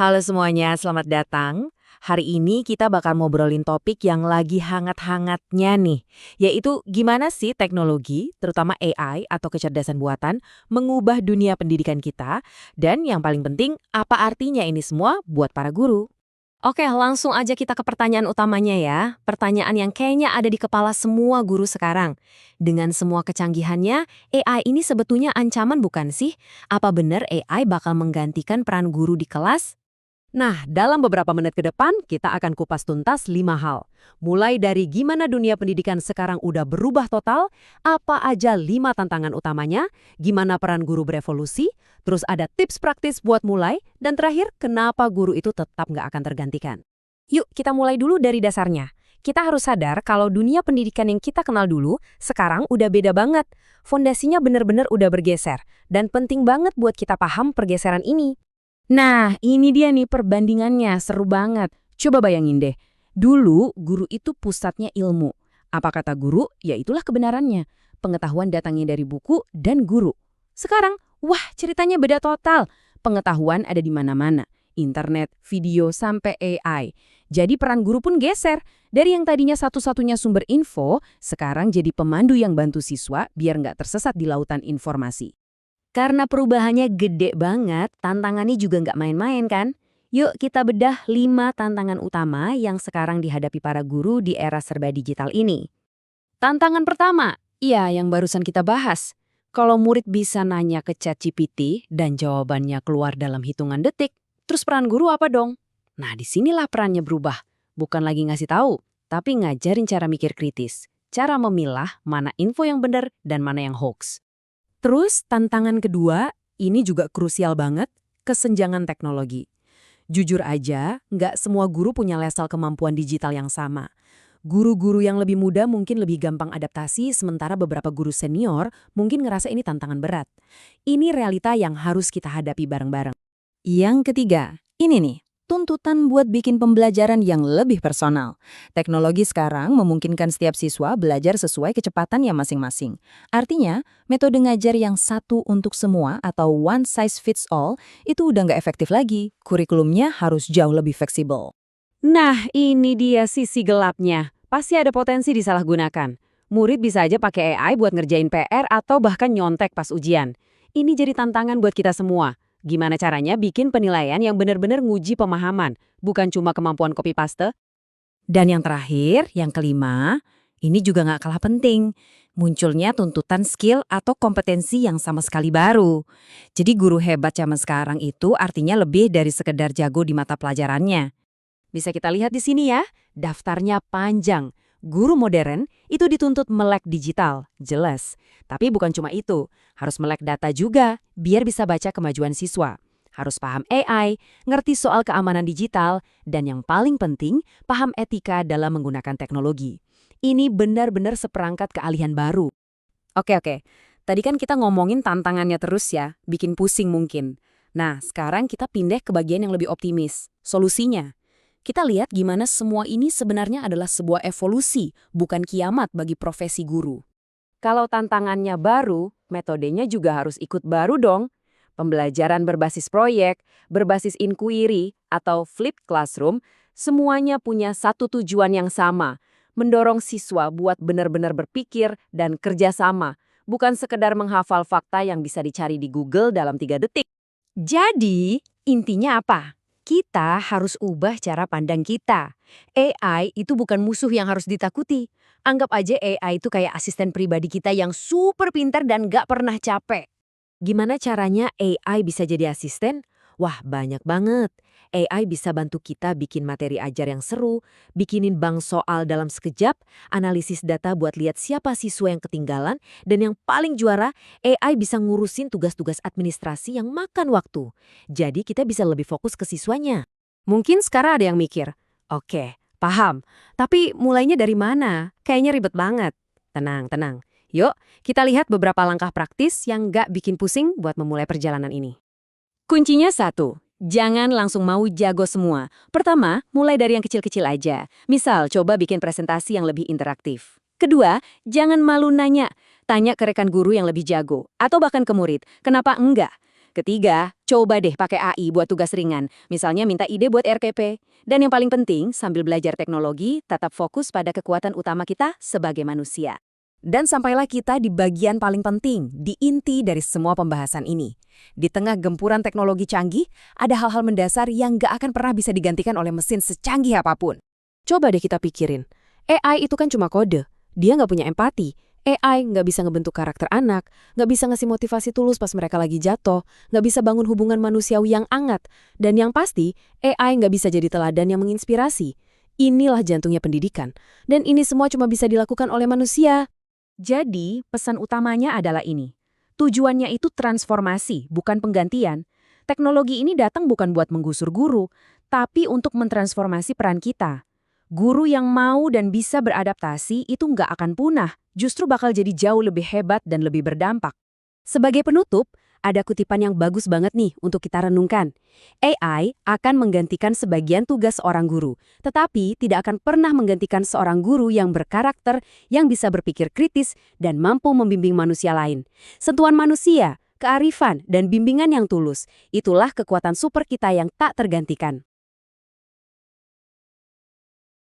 Halo semuanya, selamat datang. Hari ini kita bakal ngobrolin topik yang lagi hangat-hangatnya nih, yaitu gimana sih teknologi, terutama AI atau kecerdasan buatan, mengubah dunia pendidikan kita, dan yang paling penting, apa artinya ini semua buat para guru. Oke, langsung aja kita ke pertanyaan utamanya ya. Pertanyaan yang kayaknya ada di kepala semua guru sekarang. Dengan semua kecanggihannya, AI ini sebetulnya ancaman bukan sih? Apa benar AI bakal menggantikan peran guru di kelas? Nah, dalam beberapa menit ke depan, kita akan kupas tuntas 5 hal. Mulai dari gimana dunia pendidikan sekarang udah berubah total, apa aja 5 tantangan utamanya, gimana peran guru berevolusi, terus ada tips praktis buat mulai, dan terakhir, kenapa guru itu tetap nggak akan tergantikan. Yuk, kita mulai dulu dari dasarnya. Kita harus sadar kalau dunia pendidikan yang kita kenal dulu, sekarang udah beda banget. Fondasinya bener-bener udah bergeser, dan penting banget buat kita paham pergeseran ini. Nah, ini dia nih perbandingannya, seru banget. Coba bayangin deh, dulu guru itu pusatnya ilmu. Apa kata guru? Ya itulah kebenarannya. Pengetahuan datangnya dari buku dan guru. Sekarang, wah ceritanya beda total. Pengetahuan ada di mana-mana. Internet, video, sampai AI. Jadi peran guru pun geser. Dari yang tadinya satu-satunya sumber info, sekarang jadi pemandu yang bantu siswa biar nggak tersesat di lautan informasi. Karena perubahannya gede banget, tantangannya juga nggak main-main kan? Yuk kita bedah 5 tantangan utama yang sekarang dihadapi para guru di era serba digital ini. Tantangan pertama, iya yang barusan kita bahas. Kalau murid bisa nanya ke ChatGPT dan jawabannya keluar dalam hitungan detik, terus peran guru apa dong? Nah, disinilah perannya berubah. Bukan lagi ngasih tahu, tapi ngajarin cara mikir kritis. Cara memilah mana info yang benar dan mana yang hoax. Terus, tantangan kedua, ini juga krusial banget, kesenjangan teknologi. Jujur aja, nggak semua guru punya lesal kemampuan digital yang sama. Guru-guru yang lebih muda mungkin lebih gampang adaptasi, sementara beberapa guru senior mungkin ngerasa ini tantangan berat. Ini realita yang harus kita hadapi bareng-bareng. Yang ketiga, ini nih, tuntutan buat bikin pembelajaran yang lebih personal. Teknologi sekarang memungkinkan setiap siswa belajar sesuai kecepatannya masing-masing. Artinya, metode ngajar yang satu untuk semua atau one size fits all itu udah nggak efektif lagi. Kurikulumnya harus jauh lebih fleksibel. Nah, ini dia sisi gelapnya. Pasti ada potensi disalahgunakan. Murid bisa aja pakai AI buat ngerjain PR atau bahkan nyontek pas ujian. Ini jadi tantangan buat kita semua. Gimana caranya bikin penilaian yang benar-benar nguji pemahaman, bukan cuma kemampuan copy-paste? Dan yang terakhir, yang kelima, ini juga nggak kalah penting. Munculnya tuntutan skill atau kompetensi yang sama sekali baru. Jadi guru hebat zaman sekarang itu artinya lebih dari sekedar jago di mata pelajarannya. Bisa kita lihat di sini ya, daftarnya panjang. Guru modern itu dituntut melek digital, jelas. Tapi bukan cuma itu, harus melek data juga, biar bisa baca kemajuan siswa. Harus paham AI, ngerti soal keamanan digital, dan yang paling penting, paham etika dalam menggunakan teknologi. Ini benar-benar seperangkat keahlian baru. Oke. Tadi kan kita ngomongin tantangannya terus ya, bikin pusing mungkin. Nah, sekarang kita pindah ke bagian yang lebih optimis, solusinya. Kita lihat gimana semua ini sebenarnya adalah sebuah evolusi, bukan kiamat bagi profesi guru. Kalau tantangannya baru, metodenya juga harus ikut baru dong. Pembelajaran berbasis proyek, berbasis inquiry, atau flipped classroom, semuanya punya satu tujuan yang sama, mendorong siswa buat benar-benar berpikir dan kerjasama, bukan sekedar menghafal fakta yang bisa dicari di Google dalam 3 detik. Jadi, intinya apa? Kita harus ubah cara pandang kita. AI itu bukan musuh yang harus ditakuti. Anggap aja AI itu kayak asisten pribadi kita yang super pintar dan gak pernah capek. Gimana caranya AI bisa jadi asisten? Wah, banyak banget. AI bisa bantu kita bikin materi ajar yang seru, bikinin bank soal dalam sekejap, analisis data buat lihat siapa siswa yang ketinggalan, dan yang paling juara, AI bisa ngurusin tugas-tugas administrasi yang makan waktu. Jadi kita bisa lebih fokus ke siswanya. Mungkin sekarang ada yang mikir, oke, paham, tapi mulainya dari mana? Kayaknya ribet banget. Tenang. Yuk, kita lihat beberapa langkah praktis yang nggak bikin pusing buat memulai perjalanan ini. Kuncinya satu, jangan langsung mau jago semua. Pertama, mulai dari yang kecil-kecil aja. Misal, coba bikin presentasi yang lebih interaktif. Kedua, jangan malu nanya. Tanya ke rekan guru yang lebih jago. Atau bahkan ke murid, kenapa enggak? Ketiga, coba deh pakai AI buat tugas ringan, misalnya minta ide buat RKP. Dan yang paling penting, sambil belajar teknologi, tetap fokus pada kekuatan utama kita sebagai manusia. Dan sampailah kita di bagian paling penting, di inti dari semua pembahasan ini. Di tengah gempuran teknologi canggih, ada hal-hal mendasar yang nggak akan pernah bisa digantikan oleh mesin secanggih apapun. Coba deh kita pikirin, AI itu kan cuma kode, dia nggak punya empati. AI nggak bisa ngebentuk karakter anak, nggak bisa ngasih motivasi tulus pas mereka lagi jatuh, nggak bisa bangun hubungan manusiawi yang hangat, dan yang pasti, AI nggak bisa jadi teladan yang menginspirasi. Inilah jantungnya pendidikan, dan ini semua cuma bisa dilakukan oleh manusia. Jadi, pesan utamanya adalah ini. Tujuannya itu transformasi, bukan penggantian. Teknologi ini datang bukan buat menggusur guru, tapi untuk mentransformasi peran kita. Guru yang mau dan bisa beradaptasi itu nggak akan punah, justru bakal jadi jauh lebih hebat dan lebih berdampak. Sebagai penutup, ada kutipan yang bagus banget nih untuk kita renungkan. AI akan menggantikan sebagian tugas seorang guru, tetapi tidak akan pernah menggantikan seorang guru yang berkarakter, yang bisa berpikir kritis, dan mampu membimbing manusia lain. Sentuhan manusia, kearifan, dan bimbingan yang tulus, itulah kekuatan super kita yang tak tergantikan.